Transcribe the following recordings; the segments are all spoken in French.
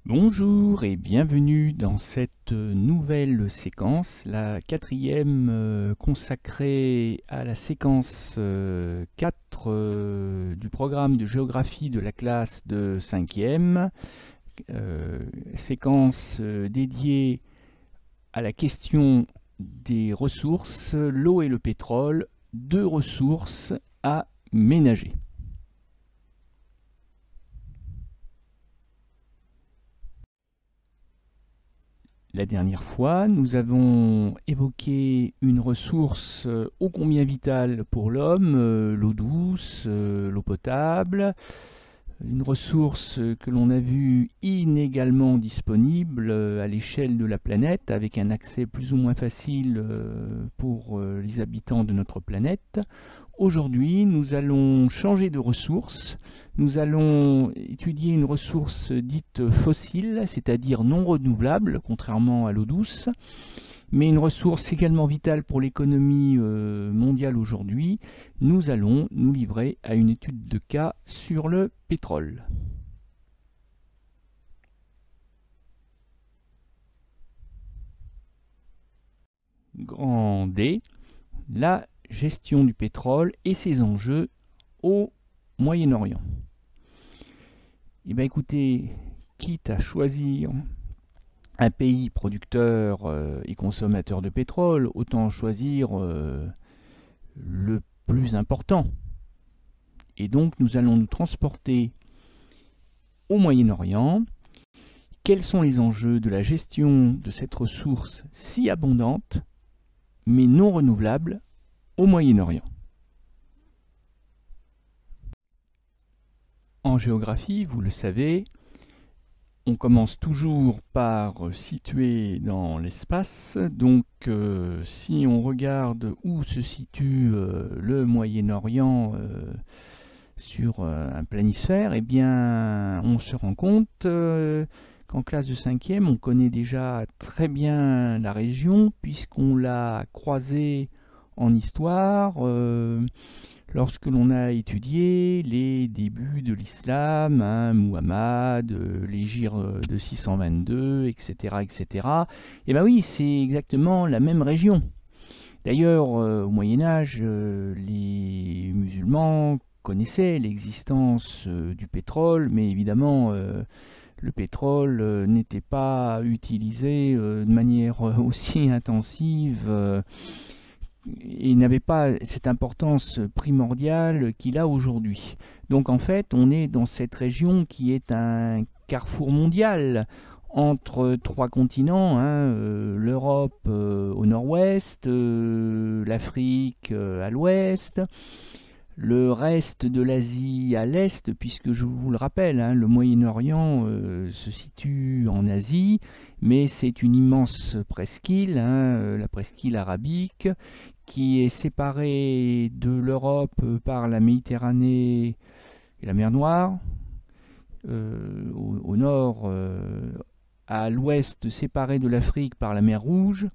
Bonjour et bienvenue dans cette nouvelle séquence, la quatrième consacrée à la séquence 4 du programme de géographie de la classe de 5e, séquence dédiée à la question des ressources, l'eau et le pétrole, deux ressources à ménager. La dernière fois, nous avons évoqué une ressource ô combien vitale pour l'homme, l'eau douce, l'eau potable, une ressource que l'on a vue inégalement disponible à l'échelle de la planète, avec un accès plus ou moins facile pour les habitants de notre planète. Aujourd'hui, nous allons changer de ressource. Nous allons étudier une ressource dite fossile, c'est-à-dire non renouvelable, contrairement à l'eau douce, mais une ressource également vitale pour l'économie mondiale aujourd'hui. Nous allons nous livrer à une étude de cas sur le pétrole. Grand D, la gestion du pétrole et ses enjeux au Moyen-Orient. Eh bien écoutez, quitte à choisir un pays producteur et consommateur de pétrole, autant choisir le plus important. Et donc nous allons nous transporter au Moyen-Orient. Quels sont les enjeux de la gestion de cette ressource si abondante, mais non renouvelable, au Moyen-Orient? En géographie, vous le savez, on commence toujours par situer dans l'espace. Donc si on regarde où se situe le Moyen-Orient sur un planisphère, eh bien on se rend compte qu'en classe de 5e, on connaît déjà très bien la région puisqu'on l'a croisée en histoire lorsque l'on a étudié les débuts de l'islam, Muhammad, l'hégire de 622, etc. etc. Et bien oui, c'est exactement la même région. D'ailleurs, au Moyen-Âge, les musulmans connaissaient l'existence du pétrole, mais évidemment, le pétrole n'était pas utilisé de manière aussi intensive et n'avait pas cette importance primordiale qu'il a aujourd'hui. Donc en fait, on est dans cette région qui est un carrefour mondial entre trois continents, l'Europe au nord-ouest, l'Afrique à l'ouest, le reste de l'Asie à l'est, puisque je vous le rappelle, le Moyen-Orient se situe en Asie, mais c'est une immense presqu'île, la presqu'île arabique, qui est séparée de l'Europe par la Méditerranée et la mer Noire, au nord, à l'ouest séparée de l'Afrique par la mer Rouge,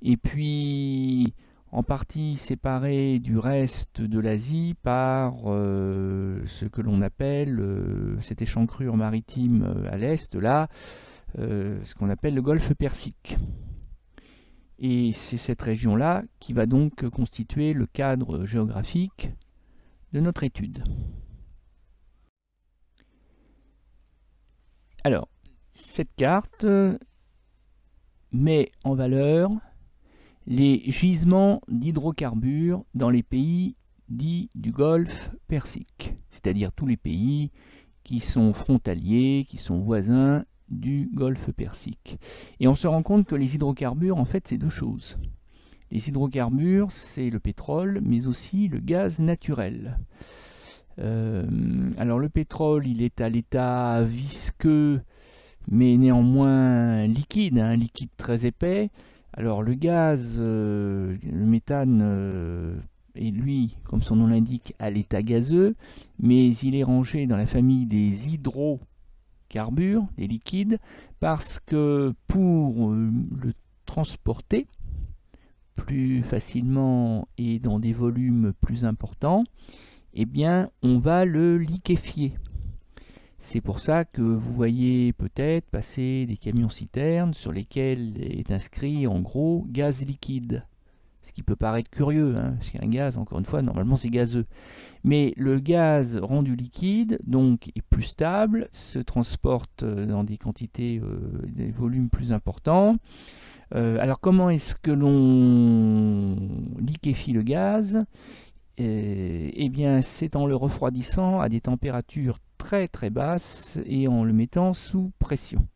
et puis en partie séparée du reste de l'Asie par ce que l'on appelle, cette échancrure maritime à l'est, là, ce qu'on appelle le golfe Persique. Et c'est cette région-là qui va donc constituer le cadre géographique de notre étude. Alors, cette carte met en valeur les gisements d'hydrocarbures dans les pays dits du Golfe Persique, c'est-à-dire tous les pays qui sont frontaliers, qui sont voisins du Golfe Persique. Et on se rend compte que les hydrocarbures, en fait, c'est deux choses. Les hydrocarbures, c'est le pétrole, mais aussi le gaz naturel. Alors le pétrole, il est à l'état visqueux, mais néanmoins liquide, liquide très épais. Alors le gaz, le méthane, est lui, comme son nom l'indique, à l'état gazeux, mais il est rangé dans la famille des hydrocarbures, des liquides, parce que pour le transporter plus facilement et dans des volumes plus importants, eh bien on va le liquéfier. C'est pour ça que vous voyez peut-être passer des camions-citernes sur lesquels est inscrit en gros gaz liquide. Ce qui peut paraître curieux, hein, parce qu'un gaz, encore une fois, normalement c'est gazeux. Mais le gaz rendu liquide, donc, est plus stable, se transporte dans des quantités, des volumes plus importants. Alors comment est-ce que l'on liquéfie le gaz? Eh bien, c'est en le refroidissant à des températures très très basses et en le mettant sous pression.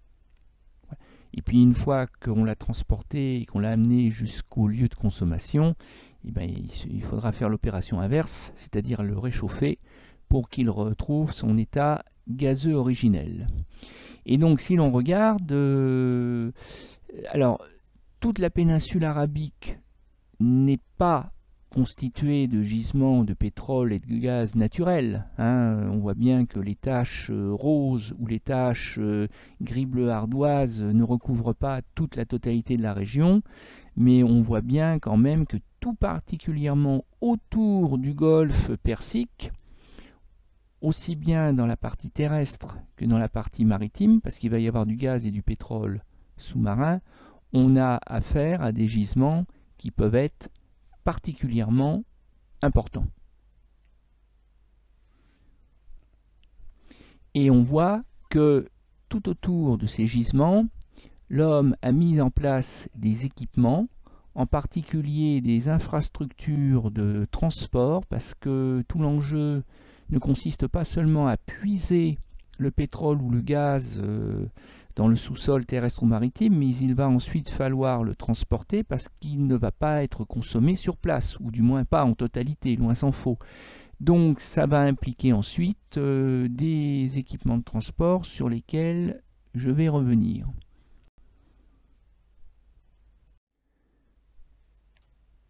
Et puis une fois qu'on l'a transporté et qu'on l'a amené jusqu'au lieu de consommation, eh bien, il faudra faire l'opération inverse, c'est-à-dire le réchauffer pour qu'il retrouve son état gazeux originel. Et donc si l'on regarde, alors toute la péninsule arabique n'est pas constituée de gisements de pétrole et de gaz naturel. On voit bien que les taches roses ou les taches gris-bleu ardoise ne recouvrent pas toute la totalité de la région, mais on voit bien quand même que tout particulièrement autour du golfe Persique, aussi bien dans la partie terrestre que dans la partie maritime, parce qu'il va y avoir du gaz et du pétrole sous-marin, on a affaire à des gisements qui peuvent être particulièrement importants. Et on voit que tout autour de ces gisements, l'homme a mis en place des équipements, en particulier des infrastructures de transport, parce que tout l'enjeu ne consiste pas seulement à puiser le pétrole ou le gaz dans le sous-sol terrestre ou maritime, mais il va ensuite falloir le transporter parce qu'il ne va pas être consommé sur place, ou du moins pas en totalité, loin s'en faut. Donc ça va impliquer ensuite des équipements de transport sur lesquels je vais revenir.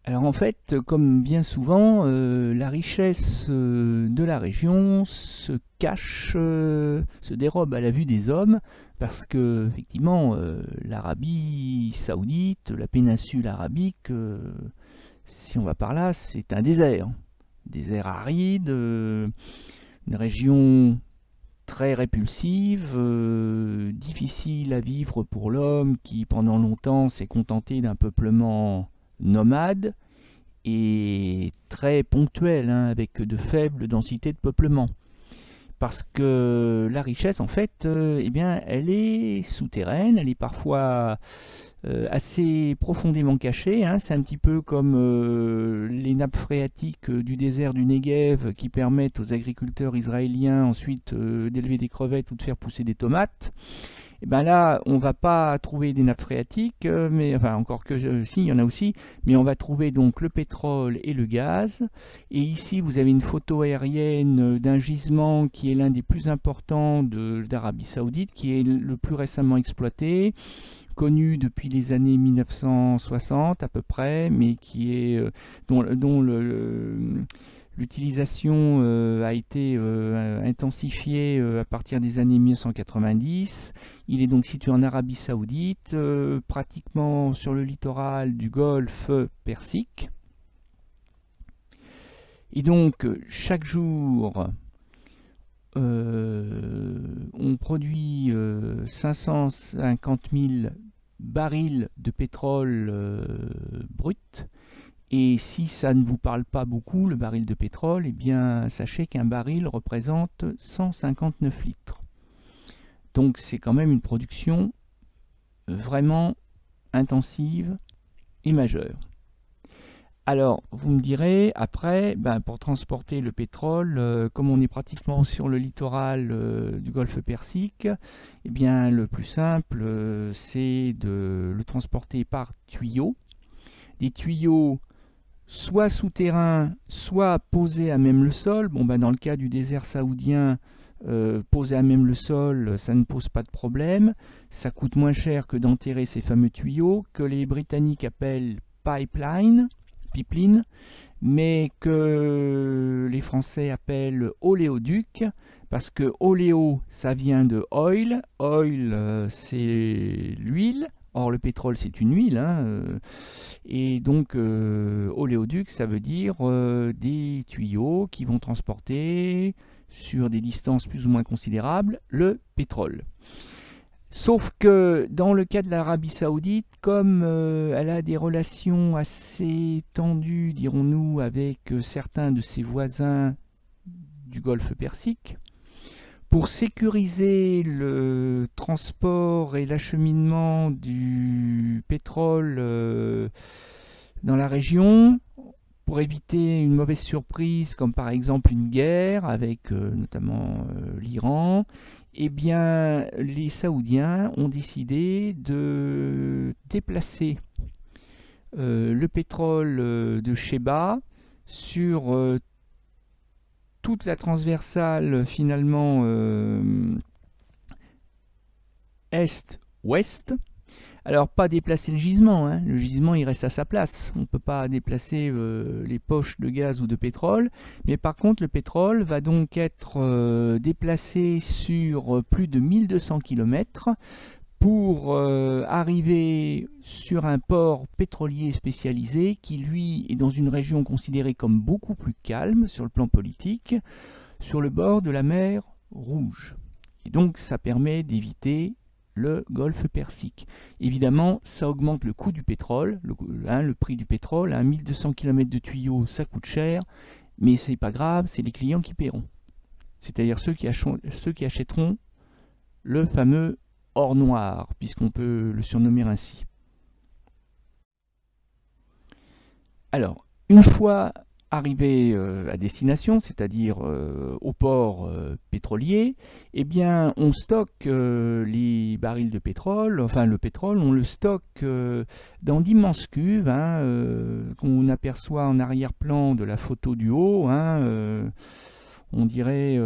Alors en fait, comme bien souvent, la richesse de la région se cache, se dérobe à la vue des hommes, parce que effectivement, l'Arabie saoudite, la péninsule arabique, si on va par là, c'est un désert aride, une région très répulsive, difficile à vivre pour l'homme qui pendant longtemps s'est contenté d'un peuplement nomade et très ponctuel, avec de faibles densités de peuplement. Parce que la richesse, en fait, eh bien, elle est souterraine, elle est parfois assez profondément cachée. C'est un petit peu comme les nappes phréatiques du désert du Negev qui permettent aux agriculteurs israéliens ensuite d'élever des crevettes ou de faire pousser des tomates. Et bien là, on ne va pas trouver des nappes phréatiques, mais enfin encore que si, il y en a aussi, mais on va trouver donc le pétrole et le gaz. Et ici, vous avez une photo aérienne d'un gisement qui est l'un des plus importants d'Arabie Saoudite, qui est le plus récemment exploité, connu depuis les années 1960 à peu près, mais qui est dont l'utilisation a été intensifiée à partir des années 1990. Il est donc situé en Arabie Saoudite, pratiquement sur le littoral du golfe Persique. Et donc, chaque jour, on produit 550 000 barils de pétrole brut. Et si ça ne vous parle pas beaucoup, le baril de pétrole, eh bien, sachez qu'un baril représente 159 litres. Donc c'est quand même une production vraiment intensive et majeure. Alors, vous me direz, après, pour transporter le pétrole, comme on est pratiquement sur le littoral du golfe Persique, eh bien, le plus simple, c'est de le transporter par tuyaux. Des tuyaux soit souterrains, soit posés à même le sol. Dans le cas du désert saoudien, posé à même le sol, ça ne pose pas de problème. Ça coûte moins cher que d'enterrer ces fameux tuyaux, que les Britanniques appellent pipeline, mais que les Français appellent oléoduc, parce que oléo, ça vient de oil. Oil, c'est l'huile. Or, le pétrole, c'est une huile, et donc oléoduc, ça veut dire des tuyaux qui vont transporter sur des distances plus ou moins considérables, le pétrole. Sauf que dans le cas de l'Arabie Saoudite, comme elle a des relations assez tendues, dirons-nous, avec certains de ses voisins du Golfe Persique, pour sécuriser le transport et l'acheminement du pétrole dans la région, pour éviter une mauvaise surprise, comme par exemple une guerre avec notamment l'Iran, eh bien, les Saoudiens ont décidé de déplacer le pétrole de Sheba sur toute la transversale finalement est-ouest. Alors pas déplacer le gisement, hein. Le gisement il reste à sa place, on ne peut pas déplacer les poches de gaz ou de pétrole, mais par contre le pétrole va donc être déplacé sur plus de 1200 km pour arriver sur un port pétrolier spécialisé qui lui est dans une région considérée comme beaucoup plus calme sur le plan politique, sur le bord de la mer Rouge. Et donc ça permet d'éviter le Golfe Persique. Évidemment, ça augmente le coût du pétrole, le prix du pétrole. 1200 km de tuyaux, ça coûte cher, mais c'est pas grave, c'est les clients qui paieront. C'est-à-dire ceux qui achèteront le fameux or noir, puisqu'on peut le surnommer ainsi. Alors, une fois arrivé à destination, c'est-à-dire au port pétrolier, eh bien on stocke les barils de pétrole, enfin le pétrole, on le stocke dans d'immenses cuves qu'on aperçoit en arrière-plan de la photo du haut, on dirait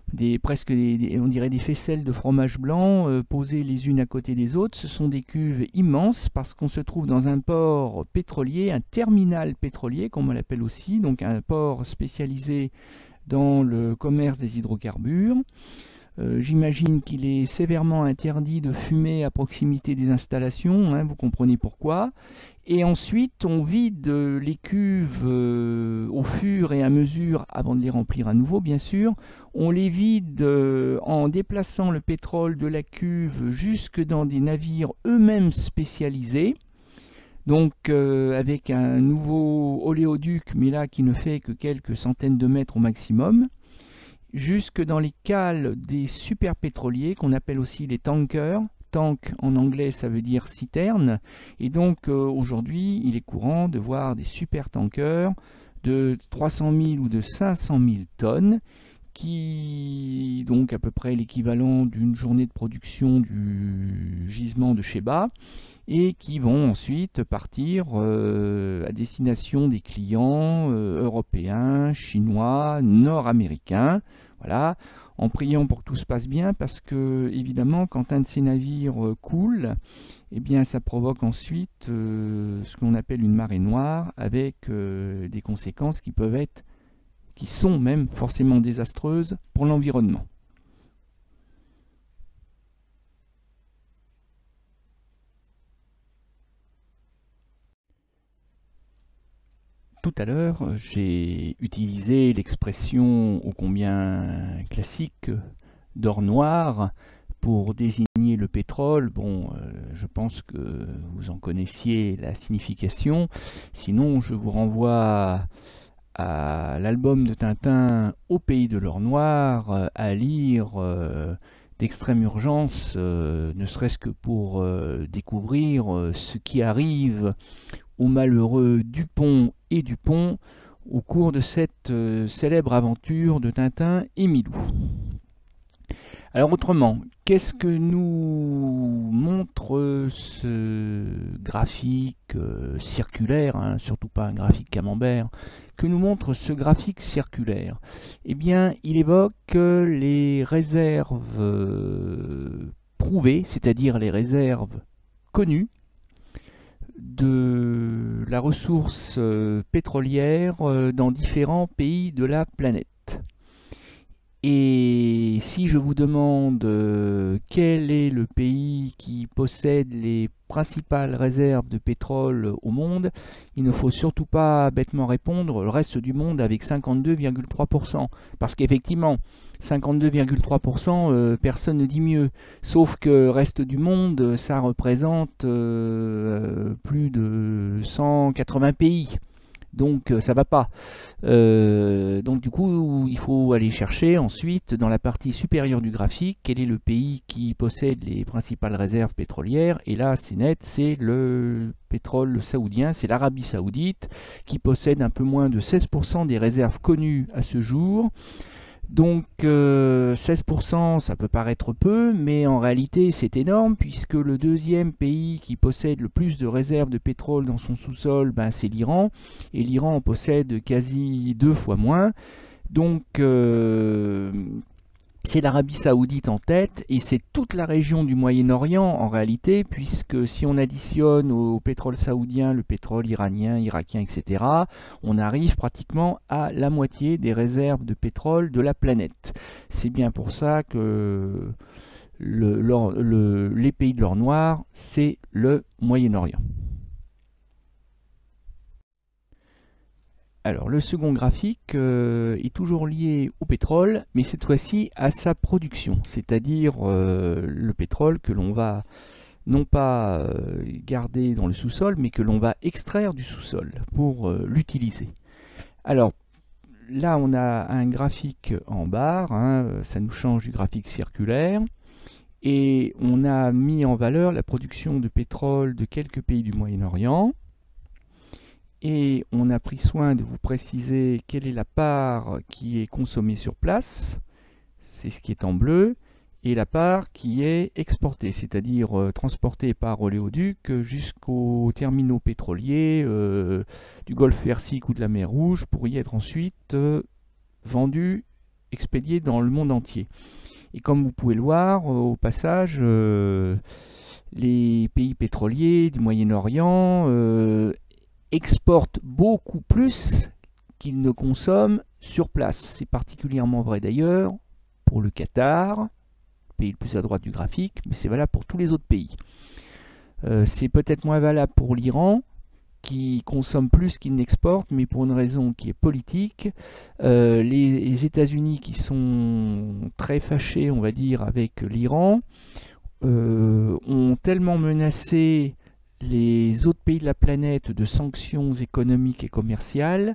on dirait des faisselles de fromage blanc posées les unes à côté des autres. Ce sont des cuves immenses parce qu'on se trouve dans un port pétrolier, un terminal pétrolier comme on l'appelle aussi, donc un port spécialisé dans le commerce des hydrocarbures. J'imagine qu'il est sévèrement interdit de fumer à proximité des installations, vous comprenez pourquoi. Et ensuite, on vide les cuves au fur et à mesure, avant de les remplir à nouveau, bien sûr. On les vide en déplaçant le pétrole de la cuve jusque dans des navires eux-mêmes spécialisés. Donc, avec un nouveau oléoduc, mais là qui ne fait que quelques centaines de mètres au maximum, jusque dans les cales des superpétroliers qu'on appelle aussi les tankers. Tank en anglais ça veut dire citerne, et donc aujourd'hui il est courant de voir des super tankers de 300 000 ou de 500 000 tonnes qui donc à peu près l'équivalent d'une journée de production du gisement de Sheba, et qui vont ensuite partir à destination des clients européens, chinois, nord-américains, voilà, en priant pour que tout se passe bien, parce que évidemment quand un de ces navires coule, eh bien ça provoque ensuite ce qu'on appelle une marée noire, avec des conséquences qui sont même forcément désastreuses pour l'environnement. Tout à l'heure, j'ai utilisé l'expression ô combien classique d'or noir pour désigner le pétrole. Bon, je pense que vous en connaissiez la signification. Sinon, je vous renvoie à l'album de Tintin Au pays de l'or noir, à lire d'extrême urgence, ne serait-ce que pour découvrir ce qui arrive aux malheureux Dupont et Dupont au cours de cette célèbre aventure de Tintin et Milou. Alors autrement, qu'est-ce que nous montre ce graphique circulaire, surtout pas un graphique camembert, que nous montre ce graphique circulaire? Eh bien, il évoque les réserves prouvées, c'est-à-dire les réserves connues, de la ressource pétrolière dans différents pays de la planète. Et si je vous demande quel est le pays pays qui possède les principales réserves de pétrole au monde, il ne faut surtout pas bêtement répondre le reste du monde avec 52,3%. Parce qu'effectivement, 52,3%, personne ne dit mieux. Sauf que reste du monde, ça représente plus de 180 pays. Donc ça va pas. Donc du coup, il faut aller chercher ensuite dans la partie supérieure du graphique quel est le pays qui possède les principales réserves pétrolières. Et là, c'est net, c'est le pétrole saoudien, c'est l'Arabie Saoudite qui possède un peu moins de 16% des réserves connues à ce jour. Donc 16%, ça peut paraître peu, mais en réalité c'est énorme puisque le deuxième pays qui possède le plus de réserves de pétrole dans son sous-sol, ben, c'est l'Iran, et l'Iran en possède quasi 2 fois moins. Donc c'est l'Arabie Saoudite en tête, et c'est toute la région du Moyen-Orient en réalité, puisque si on additionne au pétrole saoudien, le pétrole iranien, irakien, etc., on arrive pratiquement à la moitié des réserves de pétrole de la planète. C'est bien pour ça que les pays de l'or noir, c'est le Moyen-Orient. Alors, le second graphique est toujours lié au pétrole, mais cette fois-ci à sa production, c'est-à-dire le pétrole que l'on va non pas garder dans le sous-sol, mais que l'on va extraire du sous-sol pour l'utiliser. Alors, là, on a un graphique en barre, hein, ça nous change du graphique circulaire, et on a mis en valeur la production de pétrole de quelques pays du Moyen-Orient. Et on a pris soin de vous préciser quelle est la part qui est consommée sur place, c'est ce qui est en bleu, et la part qui est exportée, c'est-à-dire transportée par oléoduc jusqu'aux terminaux pétroliers du golfe Persique ou de la mer Rouge pour y être ensuite vendue, expédiée dans le monde entier. Et comme vous pouvez le voir, au passage, les pays pétroliers du Moyen-Orient exportent beaucoup plus qu'ils ne consomment sur place. C'est particulièrement vrai d'ailleurs pour le Qatar, le pays le plus à droite du graphique, mais c'est valable pour tous les autres pays. C'est peut-être moins valable pour l'Iran, qui consomme plus qu'il n'exporte, mais pour une raison qui est politique. Les États-Unis, qui sont très fâchés, on va dire, avec l'Iran, ont tellement menacé les autres pays de la planète de sanctions économiques et commerciales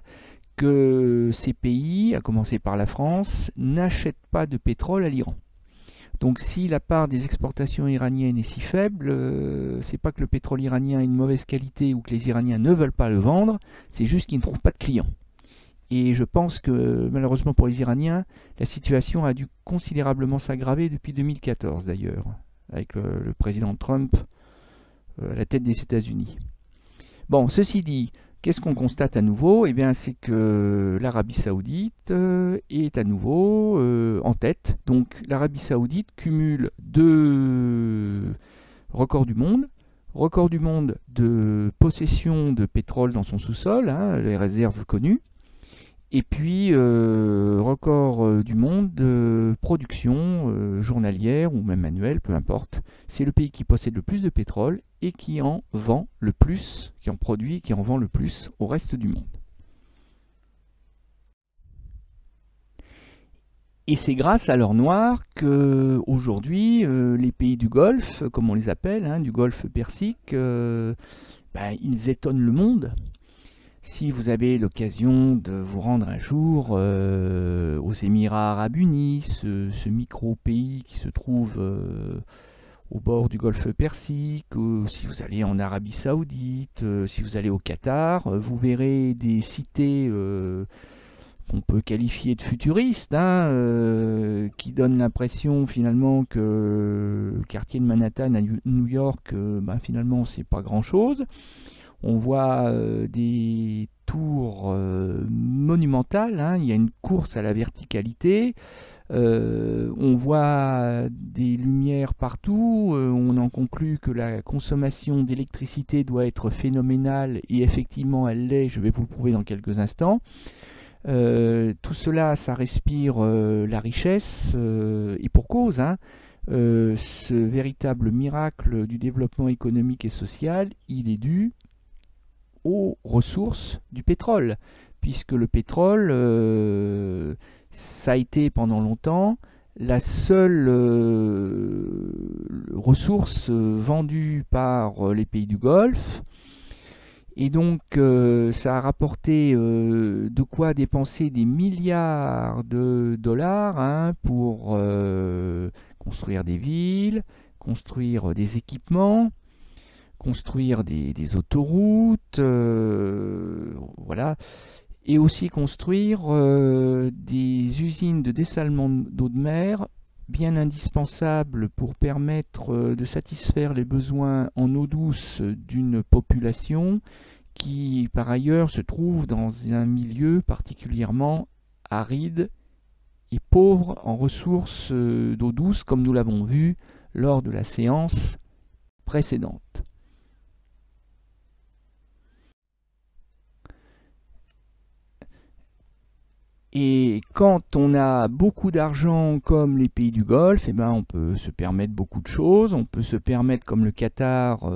que ces pays, à commencer par la France, n'achètent pas de pétrole à l'Iran. Donc si la part des exportations iraniennes est si faible, c'est pas que le pétrole iranien est de mauvaise qualité ou que les Iraniens ne veulent pas le vendre, c'est juste qu'ils ne trouvent pas de clients. Et je pense que malheureusement pour les Iraniens, la situation a dû considérablement s'aggraver depuis 2014 d'ailleurs, avec le président Trump à la tête des États-Unis. Bon, ceci dit, qu'est-ce qu'on constate à nouveau? Eh bien, c'est que l'Arabie Saoudite est à nouveau en tête. Donc, l'Arabie Saoudite cumule 2 records du monde. Record du monde de possession de pétrole dans son sous-sol, hein, les réserves connues. Et puis, record du monde de production journalière ou même annuelle, peu importe. C'est le pays qui possède le plus de pétrole et qui en vend le plus, qui en produit et qui en vend le plus au reste du monde. Et c'est grâce à l'or noir que aujourd'hui les pays du Golfe, comme on les appelle, hein, du Golfe Persique, ils étonnent le monde. Si vous avez l'occasion de vous rendre un jour aux Émirats Arabes Unis, ce micro-pays qui se trouve au bord du golfe Persique, ou si vous allez en Arabie Saoudite, si vous allez au Qatar, vous verrez des cités qu'on peut qualifier de futuristes, hein, qui donnent l'impression finalement que le quartier de Manhattan à New York, finalement c'est pas grand-chose. On voit des tours monumentales, hein. Il y a une course à la verticalité, on voit des lumières partout, on en conclut que la consommation d'électricité doit être phénoménale, et effectivement elle l'est, je vais vous le prouver dans quelques instants. Tout cela, ça respire la richesse, et pour cause, hein. ce véritable miracle du développement économique et social, il est dû aux ressources du pétrole, puisque le pétrole, ça a été pendant longtemps la seule ressource vendue par les pays du Golfe. Et donc, ça a rapporté de quoi dépenser des milliards de dollars, hein, pour construire des villes, construire des équipements, construire des autoroutes, voilà, et aussi construire des usines de dessalement d'eau de mer bien indispensables pour permettre de satisfaire les besoins en eau douce d'une population qui par ailleurs se trouve dans un milieu particulièrement aride et pauvre en ressources d'eau douce, comme nous l'avons vu lors de la séance précédente. Et quand on a beaucoup d'argent comme les pays du Golfe, eh ben on peut se permettre beaucoup de choses. On peut se permettre, comme le Qatar,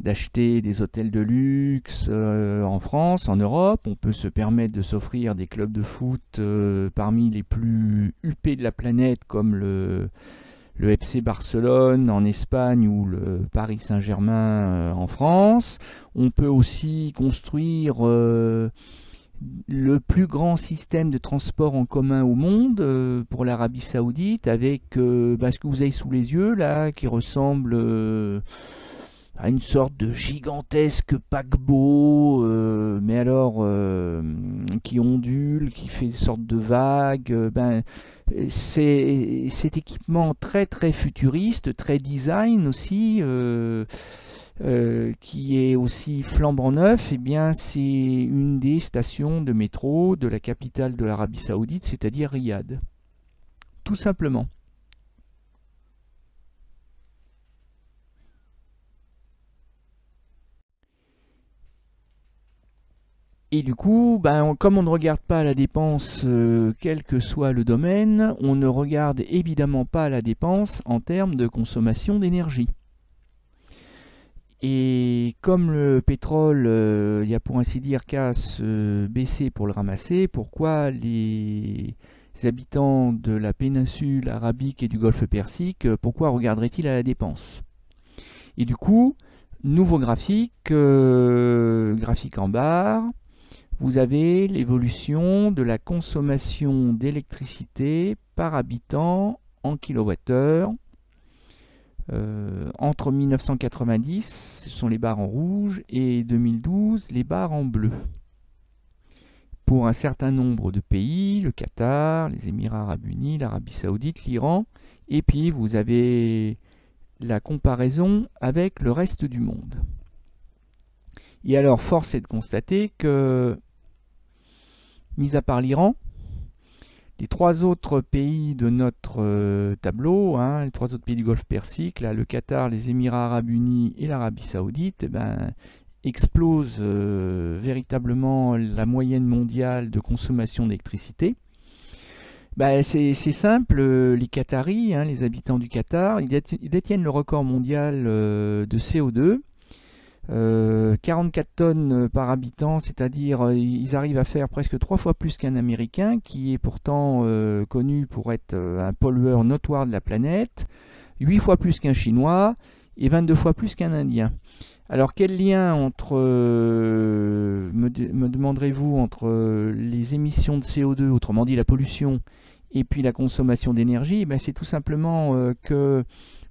d'acheter des hôtels de luxe en France, en Europe. On peut se permettre de s'offrir des clubs de foot parmi les plus huppés de la planète, comme le FC Barcelone en Espagne ou le Paris Saint-Germain en France. On peut aussi construire le plus grand système de transport en commun au monde pour l'Arabie Saoudite, avec ce que vous avez sous les yeux là, qui ressemble à une sorte de gigantesque paquebot, mais alors qui ondule, qui fait une sorte de vague. C'est cet équipement très très futuriste, très design aussi, qui est aussi flambant neuf. Eh bien, c'est une des stations de métro de la capitale de l'Arabie Saoudite, c'est-à-dire Riyad. Tout simplement. Et du coup, comme on ne regarde pas la dépense, quel que soit le domaine, on ne regarde évidemment pas la dépense en termes de consommation d'énergie. Et comme le pétrole, il y a pour ainsi dire qu'à se baisser pour le ramasser, pourquoi les habitants de la péninsule arabique et du golfe Persique, pourquoi regarderaient-ils à la dépense? Et du coup, nouveau graphique, graphique en barre, vous avez l'évolution de la consommation d'électricité par habitant en kilowattheure. Entre 1990, ce sont les barres en rouge, et 2012, les barres en bleu. Pour un certain nombre de pays, le Qatar, les Émirats Arabes Unis, l'Arabie Saoudite, l'Iran, et puis vous avez la comparaison avec le reste du monde. Et alors, force est de constater que, mis à part l'Iran, les trois autres pays de notre tableau, hein, les trois autres pays du Golfe Persique, là, le Qatar, les Émirats Arabes Unis et l'Arabie Saoudite, explosent véritablement la moyenne mondiale de consommation d'électricité. C'est simple, les Qataris, hein, les habitants du Qatar, ils détiennent le record mondial de CO2. 44 tonnes par habitant, c'est-à-dire ils arrivent à faire presque 3 fois plus qu'un Américain, qui est pourtant connu pour être un pollueur notoire de la planète, 8 fois plus qu'un Chinois et 22 fois plus qu'un Indien. Alors quel lien entre, me demanderez-vous, entre les émissions de CO2, autrement dit la pollution, et puis la consommation d'énergie? C'est tout simplement que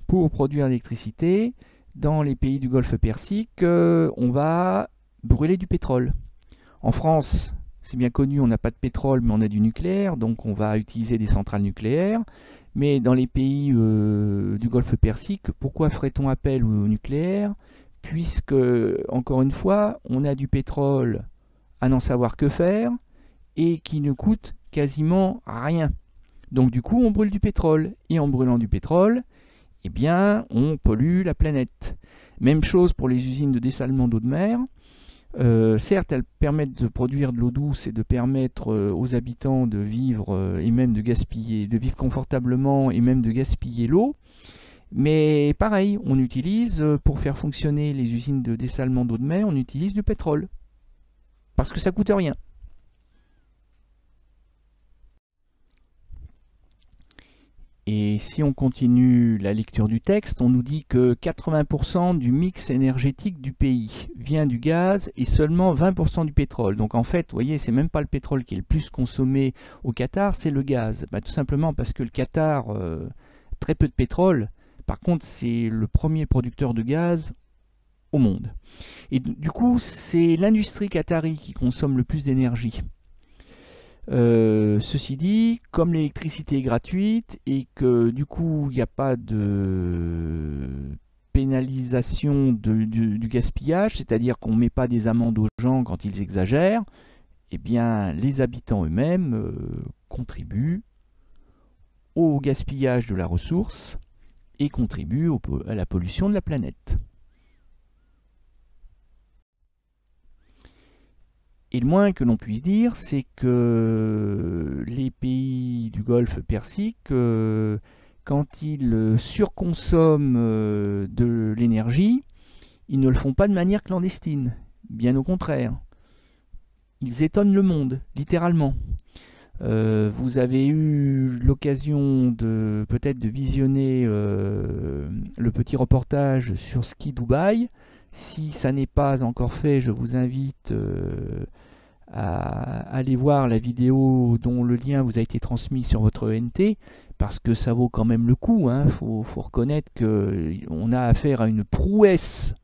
pour produire l'électricité, dans les pays du Golfe Persique, on va brûler du pétrole. En France, c'est bien connu, on n'a pas de pétrole, mais on a du nucléaire, donc on va utiliser des centrales nucléaires. Mais dans les pays du Golfe Persique, pourquoi ferait-on appel au nucléaire? Puisque, encore une fois, on a du pétrole à n'en savoir que faire, et qui ne coûte quasiment rien. Donc du coup, on brûle du pétrole. Et en brûlant du pétrole, eh bien, on pollue la planète. Même chose pour les usines de dessalement d'eau de mer. Certes, elles permettent de produire de l'eau douce et de permettre aux habitants de vivre et même de gaspiller, de vivre confortablement et même de gaspiller l'eau. Mais pareil, on utilise, pour faire fonctionner les usines de dessalement d'eau de mer, on utilise du pétrole. Parce que ça coûte rien. Et si on continue la lecture du texte, on nous dit que 80% du mix énergétique du pays vient du gaz et seulement 20% du pétrole. Donc en fait, vous voyez, c'est même pas le pétrole qui est le plus consommé au Qatar, c'est le gaz. Tout simplement parce que le Qatar a très peu de pétrole. Par contre, c'est le premier producteur de gaz au monde. Et du coup, c'est l'industrie qatari qui consomme le plus d'énergie. Ceci dit, comme l'électricité est gratuite et que du coup il n'y a pas de pénalisation du gaspillage, c'est-à-dire qu'on ne met pas des amendes aux gens quand ils exagèrent, eh bien les habitants eux-mêmes contribuent au gaspillage de la ressource et contribuent à la pollution de la planète. Et le moins que l'on puisse dire, c'est que les pays du Golfe Persique, quand ils surconsomment de l'énergie, ils ne le font pas de manière clandestine. Bien au contraire. Ils étonnent le monde, littéralement. Vous avez eu l'occasion peut-être de visionner le petit reportage sur Ski Dubaï. Si ça n'est pas encore fait, je vous invite à aller voir la vidéo dont le lien vous a été transmis sur votre ENT, parce que ça vaut quand même le coup. Faut reconnaître qu'on a affaire à une prouesse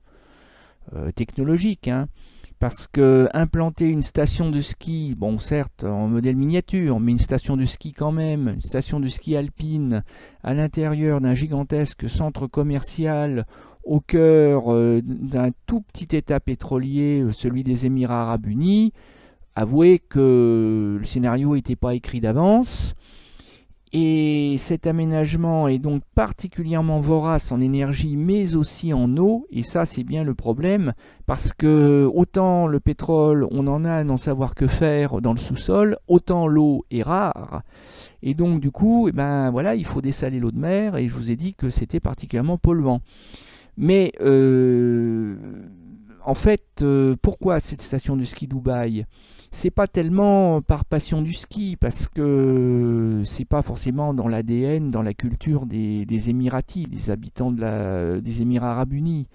technologique. Parce que implanter une station de ski, bon certes en modèle miniature, mais une station de ski quand même, une station de ski alpine à l'intérieur d'un gigantesque centre commercial au cœur d'un tout petit état pétrolier, celui des Émirats Arabes Unis, avouez que le scénario n'était pas écrit d'avance. Et cet aménagement est donc particulièrement vorace en énergie, mais aussi en eau. Et ça, c'est bien le problème, parce que autant le pétrole, on en a à n'en savoir que faire dans le sous-sol, autant l'eau est rare. Et donc, du coup, voilà, il faut dessaler l'eau de mer. Et je vous ai dit que c'était particulièrement polluant. Mais en fait, pourquoi cette station de ski Dubaï ? C'est pas tellement par passion du ski, parce que c'est pas forcément dans l'ADN, dans la culture des Émiratis, des habitants des Émirats Arabes Unis.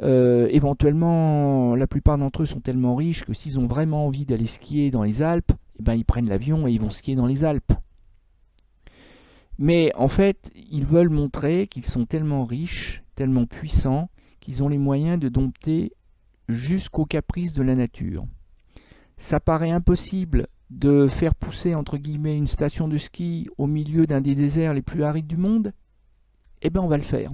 Éventuellement, la plupart d'entre eux sont tellement riches que s'ils ont vraiment envie d'aller skier dans les Alpes, ils prennent l'avion et ils vont skier dans les Alpes. Mais en fait, ils veulent montrer qu'ils sont tellement riches, tellement puissants, qu'ils ont les moyens de dompter jusqu'aux caprices de la nature. Ça paraît impossible de faire pousser entre guillemets une station de ski au milieu d'un des déserts les plus arides du monde. On va le faire.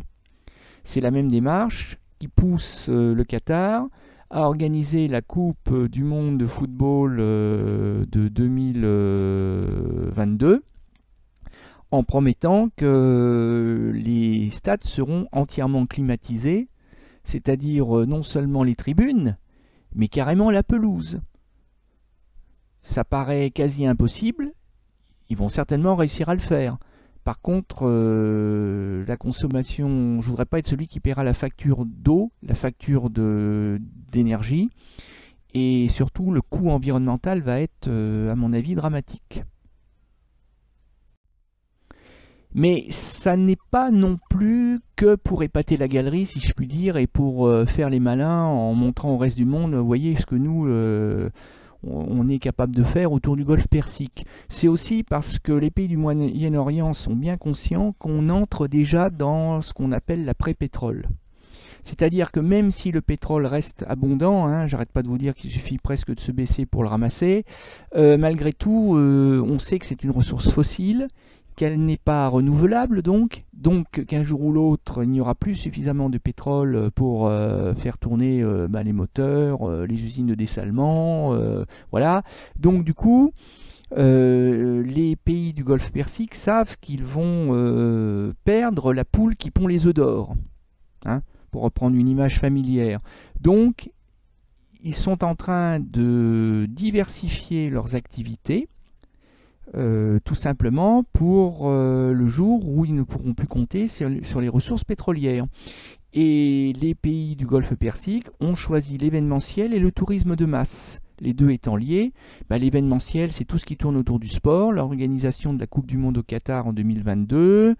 C'est la même démarche qui pousse le Qatar à organiser la Coupe du monde de football de 2022 en promettant que les stades seront entièrement climatisés, c'est-à-dire non seulement les tribunes, mais carrément la pelouse. Ça paraît quasi impossible, ils vont certainement réussir à le faire. Par contre, la consommation, je ne voudrais pas être celui qui paiera la facture d'eau, la facture d'énergie, et surtout le coût environnemental va être, à mon avis, dramatique. Mais ça n'est pas non plus que pour épater la galerie, si je puis dire, et pour faire les malins en montrant au reste du monde, vous voyez ce que nous, on est capable de faire autour du Golfe Persique. C'est aussi parce que les pays du Moyen-Orient sont bien conscients qu'on entre déjà dans ce qu'on appelle l'après-pétrole. C'est-à-dire que même si le pétrole reste abondant, j'arrête pas de vous dire qu'il suffit presque de se baisser pour le ramasser, malgré tout, on sait que c'est une ressource fossile, qu'elle n'est pas renouvelable donc qu'un jour ou l'autre il n'y aura plus suffisamment de pétrole pour faire tourner les moteurs, les usines de dessalement, voilà. Donc du coup, les pays du Golfe Persique savent qu'ils vont perdre la poule qui pond les œufs d'or, pour reprendre une image familière. Donc ils sont en train de diversifier leurs activités, tout simplement pour le jour où ils ne pourront plus compter sur les ressources pétrolières. Et les pays du Golfe Persique ont choisi l'événementiel et le tourisme de masse. Les deux étant liés, l'événementiel, c'est tout ce qui tourne autour du sport, l'organisation de la Coupe du Monde au Qatar en 2022,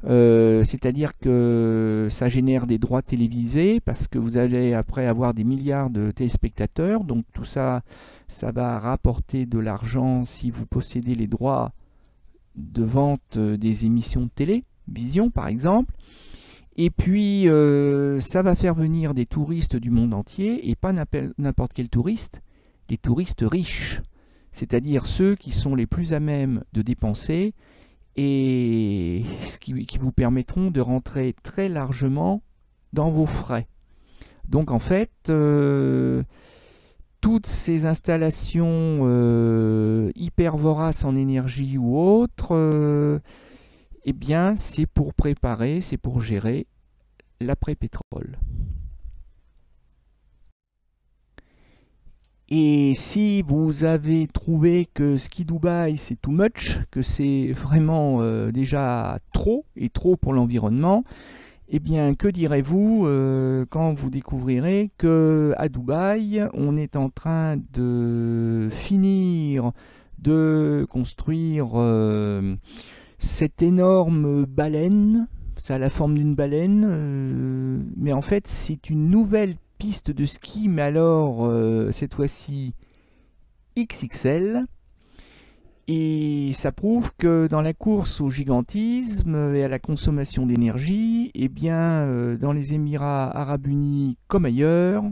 c'est-à-dire que ça génère des droits télévisés, parce que vous allez après avoir des milliards de téléspectateurs, donc tout ça, ça va rapporter de l'argent si vous possédez les droits de vente des émissions de télévision, par exemple. Et puis, ça va faire venir des touristes du monde entier, et pas n'importe quel touriste, les touristes riches, c'est-à-dire ceux qui sont les plus à même de dépenser et qui vous permettront de rentrer très largement dans vos frais. Donc en fait, toutes ces installations hyper voraces en énergie ou autres, eh bien c'est pour préparer, c'est pour gérer l'après-pétrole. Et si vous avez trouvé que Ski Dubaï c'est too much, que c'est vraiment déjà trop et trop pour l'environnement, eh bien que direz-vous quand vous découvrirez que à Dubaï on est en train de finir de construire cette énorme baleine, ça a la forme d'une baleine, mais en fait c'est une nouvelle piste de ski, mais alors cette fois-ci XXL, et ça prouve que dans la course au gigantisme et à la consommation d'énergie, eh bien dans les Émirats Arabes Unis comme ailleurs,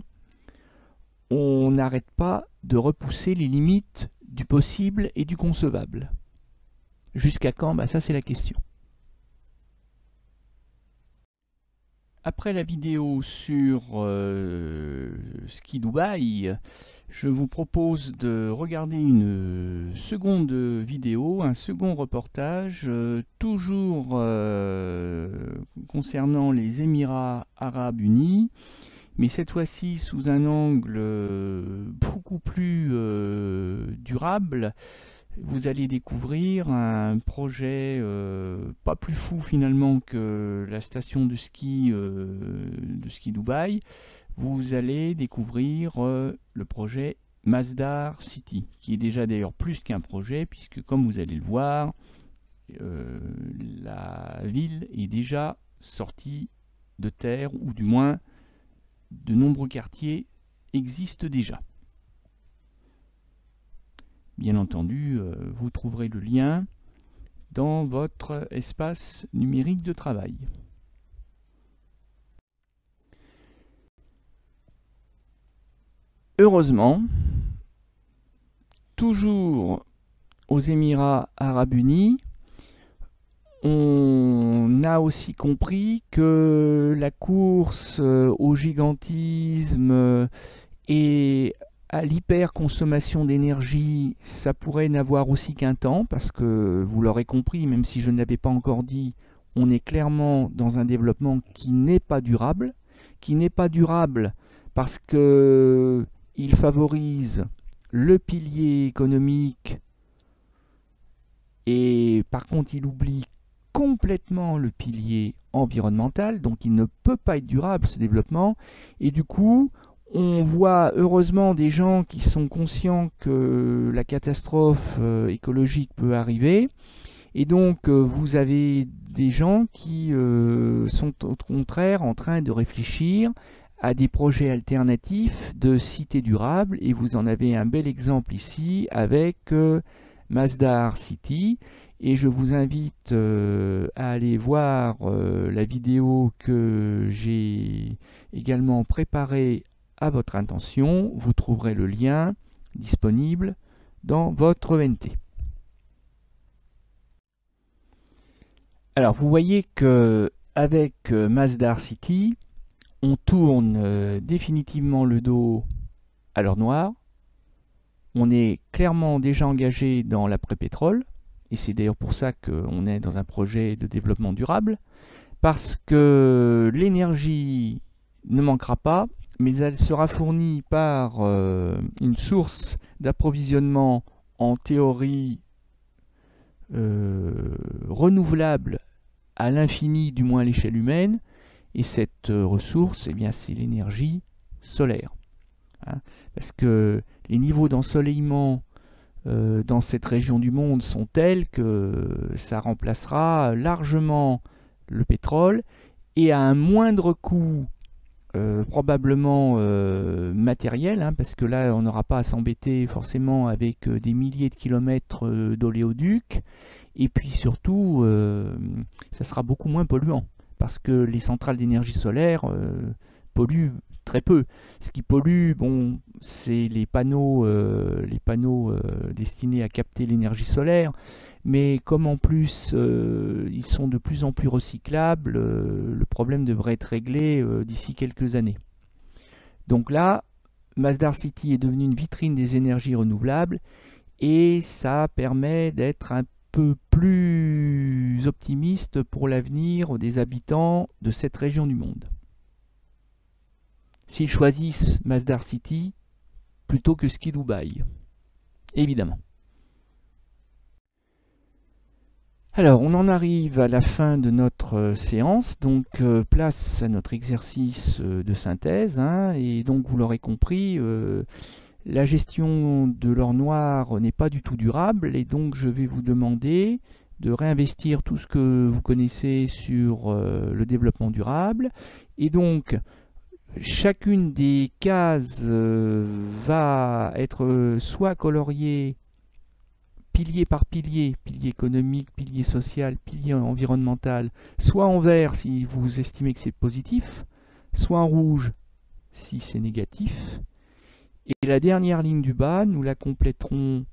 on n'arrête pas de repousser les limites du possible et du concevable. Jusqu'à quand? Ça c'est la question. Après la vidéo sur Ski Dubaï, je vous propose de regarder une seconde vidéo, un second reportage, toujours concernant les Émirats Arabes Unis, mais cette fois-ci sous un angle beaucoup plus durable. Vous allez découvrir un projet pas plus fou finalement que la station de ski Dubaï. Vous allez découvrir le projet Masdar City, qui est déjà d'ailleurs plus qu'un projet, puisque comme vous allez le voir, la ville est déjà sortie de terre, ou du moins de nombreux quartiers existent déjà. Bien entendu, vous trouverez le lien dans votre espace numérique de travail. Heureusement, toujours aux Émirats Arabes Unis, on a aussi compris que la course au gigantisme et à l'hyperconsommation d'énergie, ça pourrait n'avoir aussi qu'un temps, parce que vous l'aurez compris, même si je ne l'avais pas encore dit, on est clairement dans un développement qui n'est pas durable, parce que il favorise le pilier économique et par contre il oublie complètement le pilier environnemental, donc il ne peut pas être durable ce développement, et du coup on voit heureusement des gens qui sont conscients que la catastrophe écologique peut arriver, et donc vous avez des gens qui sont au contraire en train de réfléchir à des projets alternatifs de cités durables, et vous en avez un bel exemple ici avec Masdar City, et je vous invite à aller voir la vidéo que j'ai également préparée à votre intention. Vous trouverez le lien disponible dans votre ENT. Alors vous voyez que avec Masdar City, on tourne définitivement le dos à l'heure noire. On est clairement déjà engagé dans l'après-pétrole, et c'est d'ailleurs pour ça qu'on est dans un projet de développement durable, parce que l'énergie ne manquera pas, mais elle sera fournie par une source d'approvisionnement en théorie renouvelable à l'infini, du moins à l'échelle humaine, et cette ressource, eh bien, c'est l'énergie solaire. Hein, parce que les niveaux d'ensoleillement dans cette région du monde sont tels que ça remplacera largement le pétrole, et à un moindre coût probablement matériel, hein, parce que là on n'aura pas à s'embêter forcément avec des milliers de kilomètres d'oléoducs, et puis surtout ça sera beaucoup moins polluant, parce que les centrales d'énergie solaire polluent très peu. Ce qui pollue, bon, c'est les panneaux destinés à capter l'énergie solaire, mais comme en plus ils sont de plus en plus recyclables, le problème devrait être réglé d'ici quelques années. Donc là, Masdar City est devenu une vitrine des énergies renouvelables, et ça permet d'être un peu plus optimiste pour l'avenir des habitants de cette région du monde, s'ils choisissent Masdar City plutôt que Ski Dubai, évidemment. Alors, on en arrive à la fin de notre séance, donc place à notre exercice de synthèse, hein, et donc vous l'aurez compris, la gestion de l'or noir n'est pas du tout durable, et donc je vais vous demander de réinvestir tout ce que vous connaissez sur le développement durable, et donc chacune des cases va être soit coloriée pilier par pilier, pilier économique, pilier social, pilier environnemental, soit en vert si vous estimez que c'est positif, soit en rouge si c'est négatif. Et la dernière ligne du bas, nous la compléterons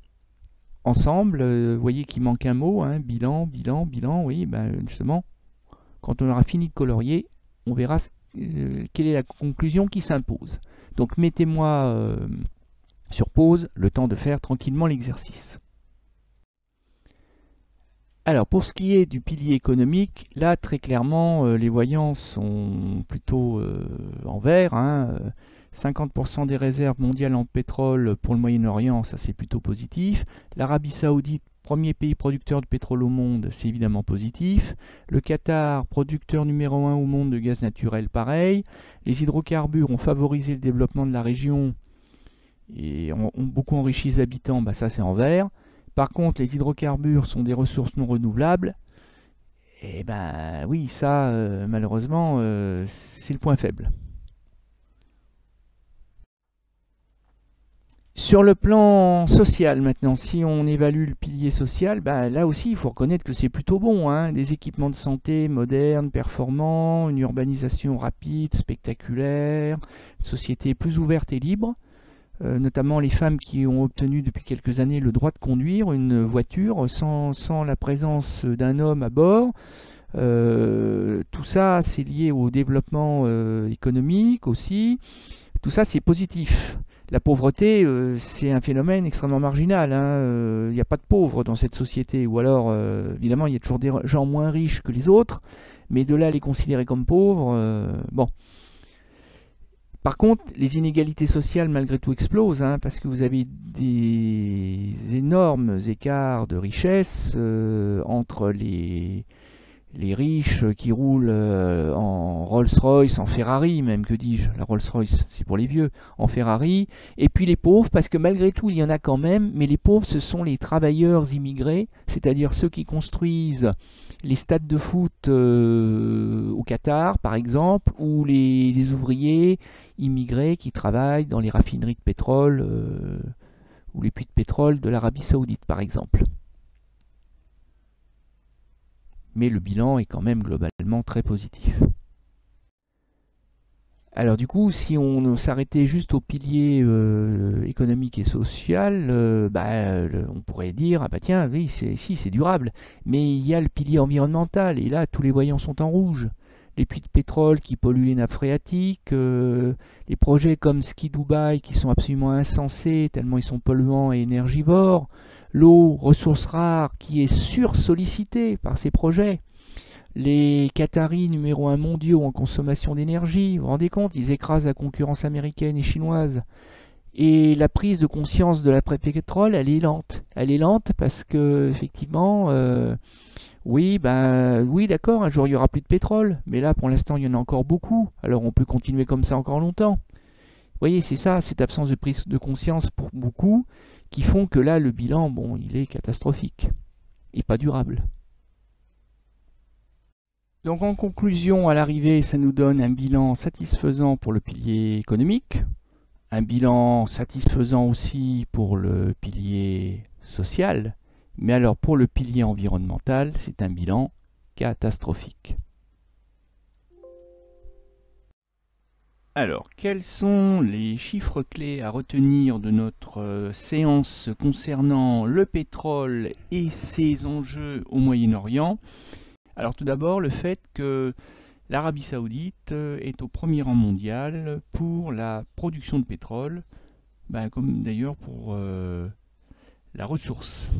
ensemble. Vous voyez qu'il manque un mot, hein, bilan, bilan, bilan. Oui, ben justement, quand on aura fini de colorier, on verra quelle est la conclusion qui s'impose. Donc mettez-moi sur pause le temps de faire tranquillement l'exercice. Alors pour ce qui est du pilier économique, là très clairement les voyants sont plutôt en vert, hein, 50% des réserves mondiales en pétrole pour le Moyen-Orient, ça c'est plutôt positif. L'Arabie Saoudite, premier pays producteur de pétrole au monde, c'est évidemment positif. Le Qatar, producteur numéro 1 au monde de gaz naturel, pareil. Les hydrocarbures ont favorisé le développement de la région et ont beaucoup enrichi les habitants, bah ça c'est en vert. Par contre, les hydrocarbures sont des ressources non renouvelables. Et ben oui, ça, malheureusement, c'est le point faible. Sur le plan social maintenant, si on évalue le pilier social, bah, là aussi il faut reconnaître que c'est plutôt bon, hein. Des équipements de santé modernes, performants, une urbanisation rapide, spectaculaire, une société plus ouverte et libre. Notamment les femmes qui ont obtenu depuis quelques années le droit de conduire une voiture sans la présence d'un homme à bord. Tout ça c'est lié au développement économique aussi. Tout ça c'est positif. La pauvreté c'est un phénomène extrêmement marginal, hein. Il n'y a pas de pauvres dans cette société, ou alors évidemment il y a toujours des gens moins riches que les autres, mais de là à les considérer comme pauvres, bon. Par contre, les inégalités sociales malgré tout explosent, hein, parce que vous avez des énormes écarts de richesse entre les riches qui roulent en Rolls-Royce, en Ferrari même, que dis-je, la Rolls-Royce c'est pour les vieux, en Ferrari, et puis les pauvres, parce que malgré tout il y en a quand même, mais les pauvres ce sont les travailleurs immigrés, c'est-à-dire ceux qui construisent les stades de foot au Qatar par exemple, ou les ouvriers immigrés qui travaillent dans les raffineries de pétrole ou les puits de pétrole de l'Arabie Saoudite par exemple. Mais le bilan est quand même globalement très positif. Alors du coup, si on s'arrêtait juste au pilier économique et social, on pourrait dire, ah bah tiens, oui, c'est durable. Mais il y a le pilier environnemental, et là, tous les voyants sont en rouge. Les puits de pétrole qui polluent les nappes phréatiques, les projets comme Ski Dubai qui sont absolument insensés, tellement ils sont polluants et énergivores, l'eau, ressource rare, qui est sursollicitée par ces projets, Les Qataris numéro 1 mondiaux en consommation d'énergie, vous vous rendez compte, ils écrasent la concurrence américaine et chinoise. Et la prise de conscience de l'après-pétrole, elle est lente. Elle est lente parce que, effectivement, oui, oui, d'accord, un jour il n'y aura plus de pétrole, mais là, pour l'instant, il y en a encore beaucoup. Alors on peut continuer comme ça encore longtemps. Vous voyez, c'est ça, cette absence de prise de conscience pour beaucoup, qui font que là, le bilan, bon, il est catastrophique et pas durable. Donc en conclusion, à l'arrivée, ça nous donne un bilan satisfaisant pour le pilier économique, un bilan satisfaisant aussi pour le pilier social, mais alors pour le pilier environnemental, c'est un bilan catastrophique. Alors, quels sont les chiffres clés à retenir de notre séance concernant le pétrole et ses enjeux au Moyen-Orient? Alors tout d'abord, le fait que l'Arabie Saoudite est au premier rang mondial pour la production de pétrole, comme d'ailleurs pour la ressource.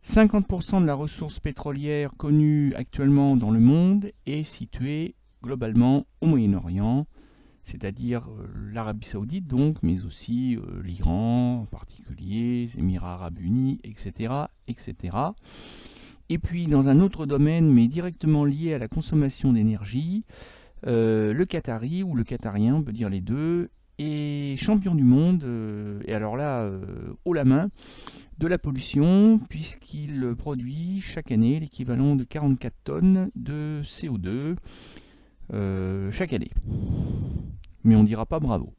50% de la ressource pétrolière connue actuellement dans le monde est située globalement au Moyen-Orient, c'est-à-dire l'Arabie Saoudite donc, mais aussi l'Iran en particulier, les Émirats Arabes Unis, etc., etc. Et puis dans un autre domaine, mais directement lié à la consommation d'énergie, le Qatari, ou le Qatarien, on peut dire les deux, est champion du monde, et alors là, haut la main, de la pollution, puisqu'il produit chaque année l'équivalent de 44 tonnes de CO2 chaque année. Mais on ne dira pas bravo.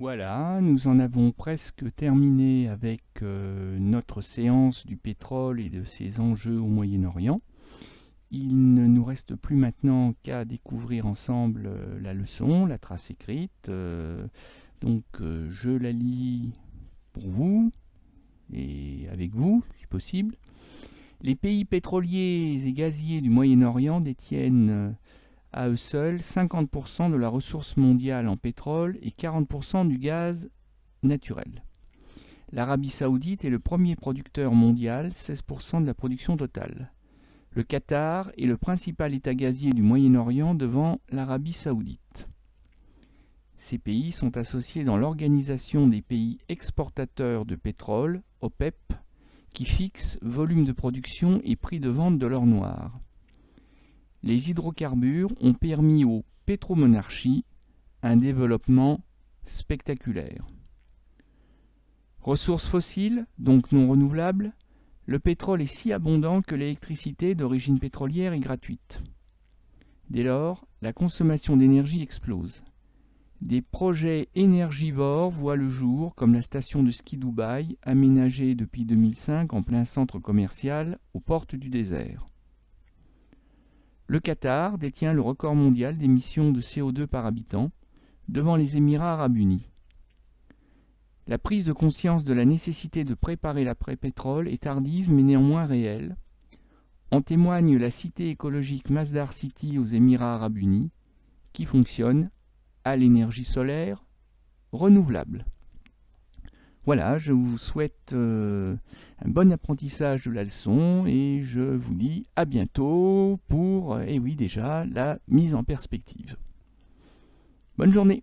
Voilà, nous en avons presque terminé avec notre séance du pétrole et de ses enjeux au Moyen-Orient. Il ne nous reste plus maintenant qu'à découvrir ensemble la leçon, la trace écrite. Donc je la lis pour vous et avec vous, si possible. Les pays pétroliers et gaziers du Moyen-Orient détiennent à eux seuls 50% de la ressource mondiale en pétrole et 40% du gaz naturel. L'Arabie Saoudite est le premier producteur mondial, 16% de la production totale. Le Qatar est le principal État gazier du Moyen-Orient devant l'Arabie Saoudite. Ces pays sont associés dans l'Organisation des pays exportateurs de pétrole, OPEP, qui fixe volume de production et prix de vente de l'or noir. Les hydrocarbures ont permis aux pétromonarchies un développement spectaculaire. Ressources fossiles, donc non renouvelables, le pétrole est si abondant que l'électricité d'origine pétrolière est gratuite. Dès lors, la consommation d'énergie explose. Des projets énergivores voient le jour, comme la station de ski Dubaï, aménagée depuis 2005 en plein centre commercial, aux portes du désert. Le Qatar détient le record mondial d'émissions de CO2 par habitant, devant les Émirats Arabes Unis. La prise de conscience de la nécessité de préparer l'après-pétrole est tardive mais néanmoins réelle. En témoigne la cité écologique Masdar City aux Émirats Arabes Unis, qui fonctionne à l'énergie solaire renouvelable. Voilà, je vous souhaite un bon apprentissage de la leçon et je vous dis à bientôt pour, et oui déjà, la mise en perspective. Bonne journée!